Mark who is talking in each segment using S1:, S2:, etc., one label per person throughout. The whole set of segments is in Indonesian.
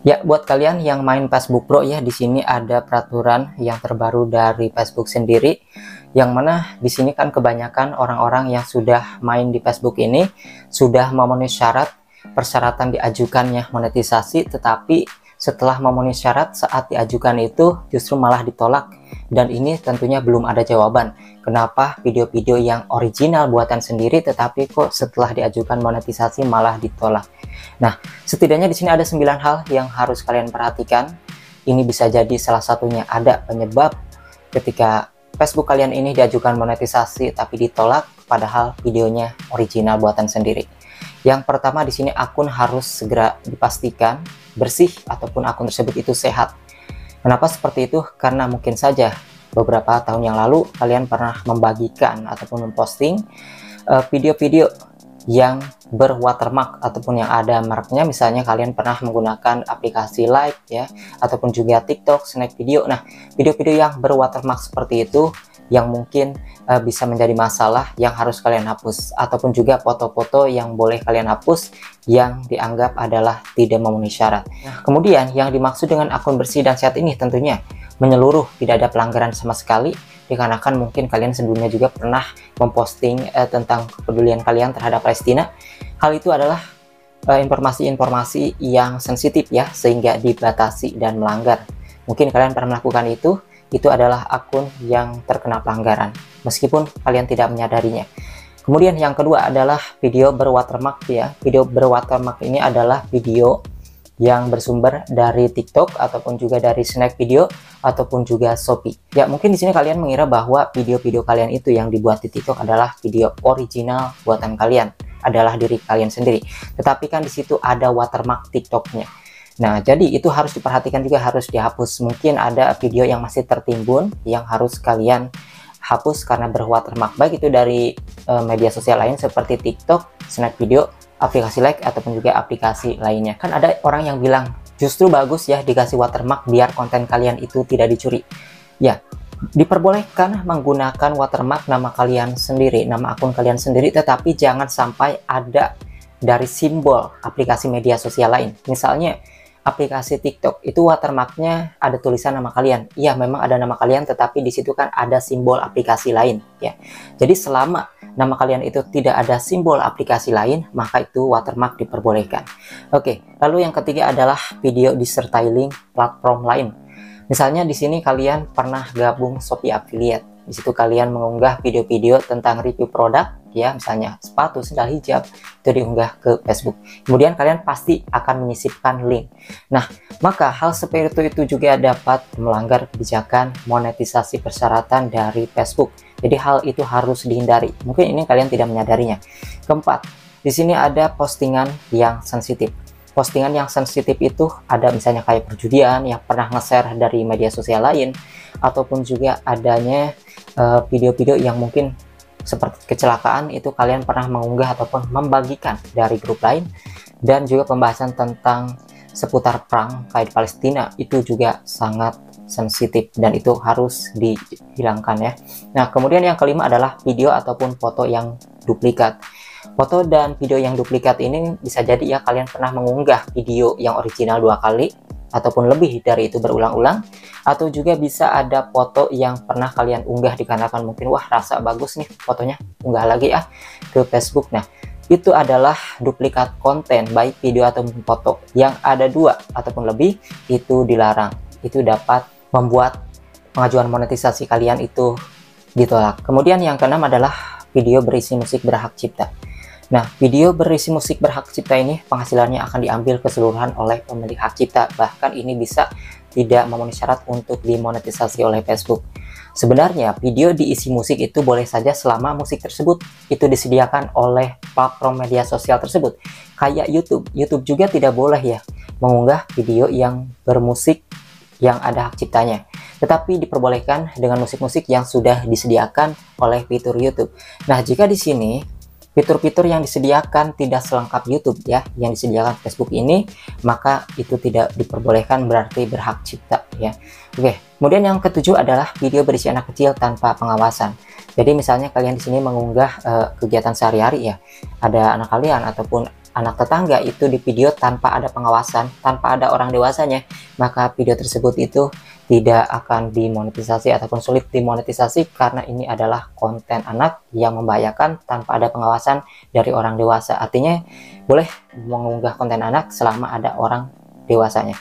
S1: Ya, buat kalian yang main Facebook Pro ya, di sini ada peraturan yang terbaru dari Facebook sendiri, yang mana di sini kan kebanyakan orang-orang yang sudah main di Facebook ini sudah memenuhi syarat persyaratan diajukannya monetisasi, tetapi setelah memenuhi syarat saat diajukan itu justru malah ditolak. Dan ini tentunya belum ada jawaban kenapa video-video yang original buatan sendiri tetapi kok setelah diajukan monetisasi malah ditolak. Nah, setidaknya di sini ada 9 hal yang harus kalian perhatikan. Ini bisa jadi salah satunya ada penyebab ketika Facebook kalian ini diajukan monetisasi tapi ditolak padahal videonya original buatan sendiri. Yang pertama di sini akun harus segera dipastikan bersih ataupun akun tersebut itu sehat. Kenapa seperti itu? Karena mungkin saja beberapa tahun yang lalu kalian pernah membagikan ataupun memposting video-video yang berwatermark ataupun yang ada marknya, misalnya kalian pernah menggunakan aplikasi Like ya, ataupun juga TikTok, Snack Video. Nah, video-video yang berwatermark seperti itu yang mungkin bisa menjadi masalah yang harus kalian hapus, ataupun juga foto-foto yang boleh kalian hapus yang dianggap adalah tidak memenuhi syarat. Nah, kemudian yang dimaksud dengan akun bersih dan sehat ini tentunya menyeluruh, tidak ada pelanggaran sama sekali, dikarenakan mungkin kalian sebelumnya juga pernah memposting tentang kepedulian kalian terhadap Palestina. Hal itu adalah informasi-informasi yang sensitif ya, sehingga dibatasi dan melanggar. Mungkin kalian pernah melakukan itu adalah akun yang terkena pelanggaran meskipun kalian tidak menyadarinya. Kemudian yang kedua adalah video berwatermark ya. Video berwatermark ini adalah video yang bersumber dari TikTok ataupun juga dari Snack Video ataupun juga Shopee. Ya, mungkin di sini kalian mengira bahwa video-video kalian itu yang dibuat di TikTok adalah video original buatan kalian, adalah diri kalian sendiri. Tetapi kan di situ ada watermark TikToknya. Nah, jadi itu harus diperhatikan juga, harus dihapus. Mungkin ada video yang masih tertimbun yang harus kalian hapus karena berwatermark, baik itu dari media sosial lain seperti TikTok, Snack Video, aplikasi Like ataupun juga aplikasi lainnya. Kan ada orang yang bilang justru bagus ya dikasih watermark biar konten kalian itu tidak dicuri. Ya, diperbolehkan menggunakan watermark nama kalian sendiri, nama akun kalian sendiri, tetapi jangan sampai ada dari simbol aplikasi media sosial lain. Misalnya aplikasi TikTok itu watermarknya ada tulisan nama kalian. Iya, memang ada nama kalian, tetapi di situ kan ada simbol aplikasi lain ya. Jadi selama nama kalian itu tidak ada simbol aplikasi lain, maka itu watermark diperbolehkan. Oke, lalu yang ketiga adalah video disertai link platform lain. Misalnya di sini kalian pernah gabung Shopee Affiliate. Di situ kalian mengunggah video-video tentang review produk ya, misalnya sepatu, sandal, hijab, itu diunggah ke Facebook. Kemudian kalian pasti akan menyisipkan link. Nah, maka hal seperti itu juga dapat melanggar kebijakan monetisasi persyaratan dari Facebook. Jadi hal itu harus dihindari. Mungkin ini kalian tidak menyadarinya. Keempat, di sini ada postingan yang sensitif. Postingan yang sensitif itu ada misalnya kayak perjudian yang pernah nge-share dari media sosial lain, ataupun juga adanya video-video yang mungkin seperti kecelakaan itu kalian pernah mengunggah ataupun membagikan dari grup lain, dan juga pembahasan tentang seputar perang kayak di Palestina itu juga sangat sensitif dan itu harus dihilangkan ya. Nah, kemudian yang kelima adalah video ataupun foto yang duplikat. Foto dan video yang duplikat ini bisa jadi ya kalian pernah mengunggah video yang original 2 kali ataupun lebih dari itu berulang-ulang, atau juga bisa ada foto yang pernah kalian unggah dikarenakan mungkin wah rasa bagus nih fotonya, unggah lagi ya ke Facebook. Nah, itu adalah duplikat konten baik video ataupun foto yang ada 2 ataupun lebih, itu dilarang. Itu dapat membuat pengajuan monetisasi kalian itu ditolak. Kemudian yang keenam adalah video berisi musik berhak cipta. Nah, video berisi musik berhak cipta ini penghasilannya akan diambil keseluruhan oleh pemilik hak cipta. Bahkan ini bisa tidak memenuhi syarat untuk dimonetisasi oleh Facebook. Sebenarnya video diisi musik itu boleh saja selama musik tersebut itu disediakan oleh platform media sosial tersebut. Kayak YouTube. YouTube juga tidak boleh ya mengunggah video yang bermusik yang ada hak ciptanya. Tetapi diperbolehkan dengan musik-musik yang sudah disediakan oleh fitur YouTube. Nah, jika di sini fitur-fitur yang disediakan tidak selengkap YouTube ya, yang disediakan Facebook ini, maka itu tidak diperbolehkan, berarti berhak cipta ya. Oke, kemudian yang ketujuh adalah video berisi anak kecil tanpa pengawasan. Jadi misalnya kalian di sini mengunggah kegiatan sehari-hari ya, ada anak kalian ataupun anak tetangga itu di video tanpa ada pengawasan, tanpa ada orang dewasanya, maka video tersebut itu tidak akan dimonetisasi ataupun sulit dimonetisasi, karena ini adalah konten anak yang membahayakan tanpa ada pengawasan dari orang dewasa. Artinya boleh mengunggah konten anak selama ada orang dewasanya.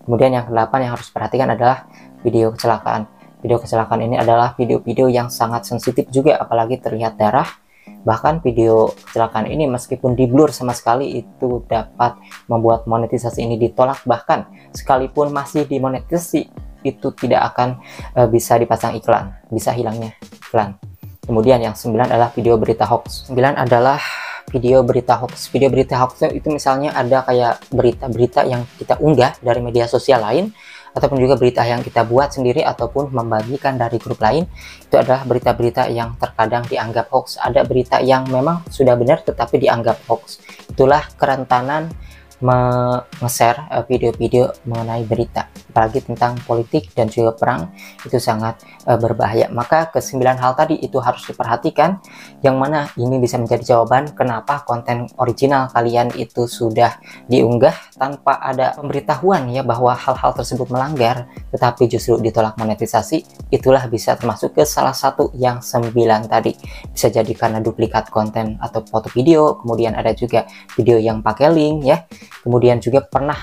S1: Kemudian yang ke-8 yang harus perhatikan adalah video kecelakaan. Video kecelakaan ini adalah video-video yang sangat sensitif juga, apalagi terlihat darah. Bahkan video kecelakaan ini meskipun di blur sama sekali itu dapat membuat monetisasi ini ditolak, bahkan sekalipun masih dimonetisasi itu tidak akan bisa dipasang iklan, bisa hilangnya iklan. Kemudian yang 9 adalah video berita hoax. 9 adalah video berita hoax. Video berita hoax itu misalnya ada kayak berita-berita yang kita unggah dari media sosial lain, ataupun juga berita yang kita buat sendiri ataupun membagikan dari grup lain. Itu adalah berita-berita yang terkadang dianggap hoax. Ada berita yang memang sudah benar tetapi dianggap hoax. Itulah kerentanan nge-share video-video mengenai berita, apalagi tentang politik dan juga perang. Itu sangat berbahaya. Maka ke-9 hal tadi itu harus diperhatikan, yang mana ini bisa menjadi jawaban kenapa konten original kalian itu sudah diunggah tanpa ada pemberitahuan ya bahwa hal-hal tersebut melanggar, tetapi justru ditolak monetisasi. Itulah bisa termasuk ke salah satu yang 9 tadi. Bisa jadi karena duplikat konten atau foto video, kemudian ada juga video yang pakai link ya. Kemudian juga pernah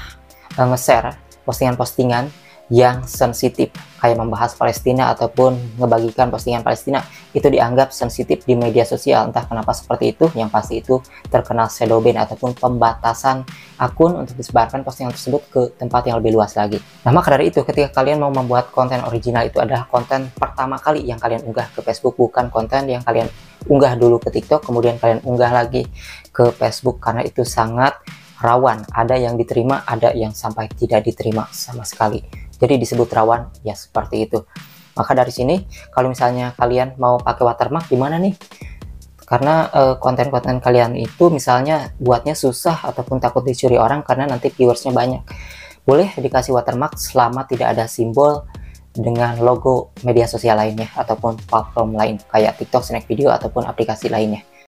S1: nge-share postingan-postingan yang sensitif kayak membahas Palestina ataupun ngebagikan postingan Palestina, itu dianggap sensitif di media sosial. Entah kenapa seperti itu, yang pasti itu terkena shadow ban ataupun pembatasan akun untuk disebarkan postingan tersebut ke tempat yang lebih luas lagi. Nah, maka dari itu ketika kalian mau membuat konten original, itu adalah konten pertama kali yang kalian unggah ke Facebook, bukan konten yang kalian unggah dulu ke TikTok kemudian kalian unggah lagi ke Facebook, karena itu sangat rawan. Ada yang diterima, ada yang sampai tidak diterima sama sekali. Jadi disebut rawan ya, seperti itu. Maka dari sini kalau misalnya kalian mau pakai watermark gimana nih? Karena konten-konten kalian itu misalnya buatnya susah ataupun takut dicuri orang karena nanti viewersnya banyak. Boleh dikasih watermark selama tidak ada simbol dengan logo media sosial lainnya ataupun platform lain kayak TikTok, Snack Video ataupun aplikasi lainnya.